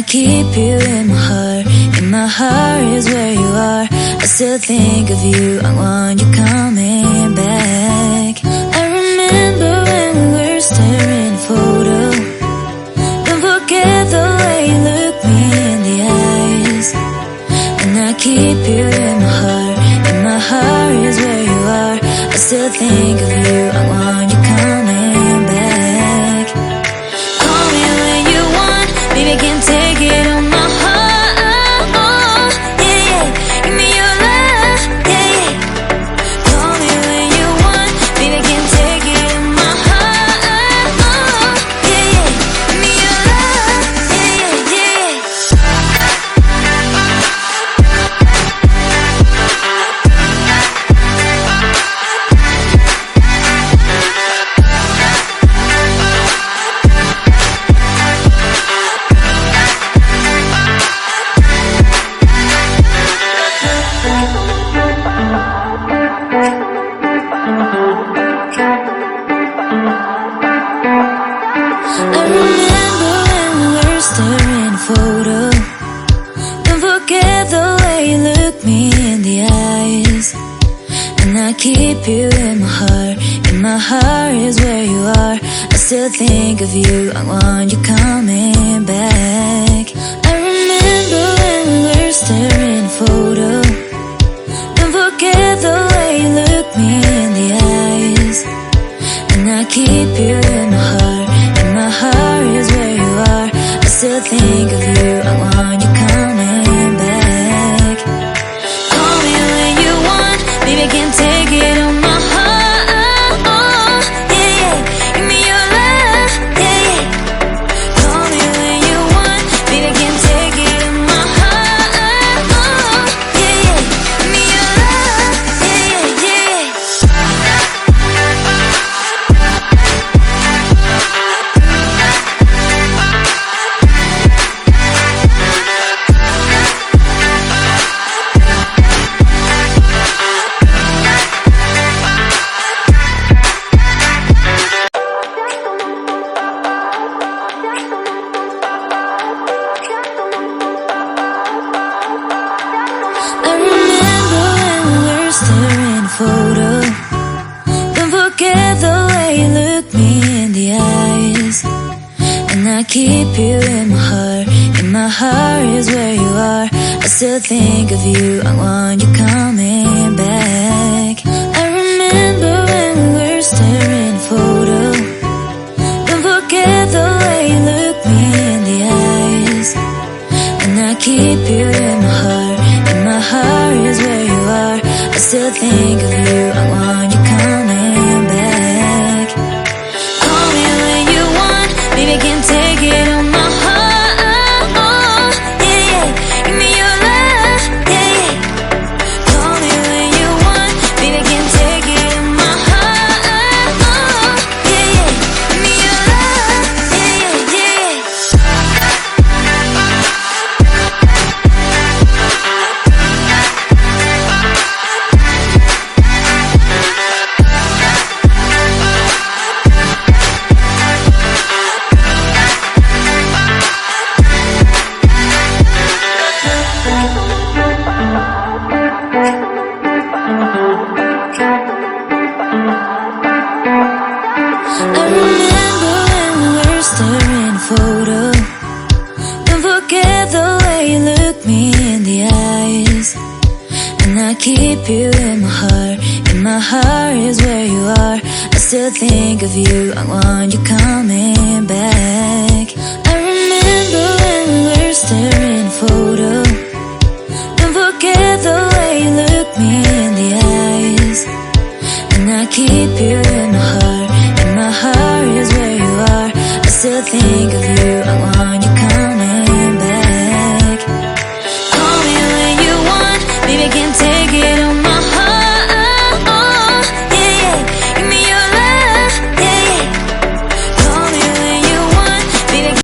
keep you in my heart. In my heart is where you are. I still think of you. I want you coming back. I remember when we were staring at a photo. Don't forget the way you look me in the eyes. And I keep you in my heart. In my heart is where you are. I still think of you. I want you coming back. Call me when you want. Baby, I can't take it on my heart. Oh, yeah, yeah. Give me your love, yeah, yeah. Call me when you want. Baby, I can't take it on my heart. Oh, yeah, yeah. Give me your love, yeah, yeah, yeah. I remember when we were staring at a photo. Don't forget the way you look me in the eyes. And I keep you in my heart. In my heart is where you are. I still think of you. I want you coming back. I remember when we were staring at a photo. Don't forget the way you look me in the eyes. And I keep you in my heart. In my heart is where you are. I still think of you. I want you coming back. Call me when you want. Baby, I can't take it on my heart. Oh, yeah, yeah. Give me your love, yeah, yeah. Call me when you want. Baby, I can't take it on my heart. Oh, yeah, yeah. Give me your love, yeah, yeah, yeah. I remember when we were staring at a photo. Don't forget the way you look me in the eyes. And I keep you in my heart. In my heart is where you are. I still think of you. I want you coming back. I remember when we were staring at a photo. Don't forget the way you look me in the eyes. And I keep you in my heart. In my heart is where you are. I still think of you. I want you coming back. Call me when you want. Baby, I can't take it on my heart. Oh, yeah, yeah. Give me your love, yeah, yeah. Call me when you want. Baby, I can't take it on my heart. Oh, yeah, yeah. Give me your love, yeah, yeah, yeah. I remember when we were staring at a photo. Don't forget the way you look me in the eyes. And I keep you in my heart. In my heart is where you are. I still think of you. I want you coming back. I remember when we were staring at a photo. Don't forget the way you look me in the eyes. And I keep you in my heart. In my heart is where you are. I still think of you. I want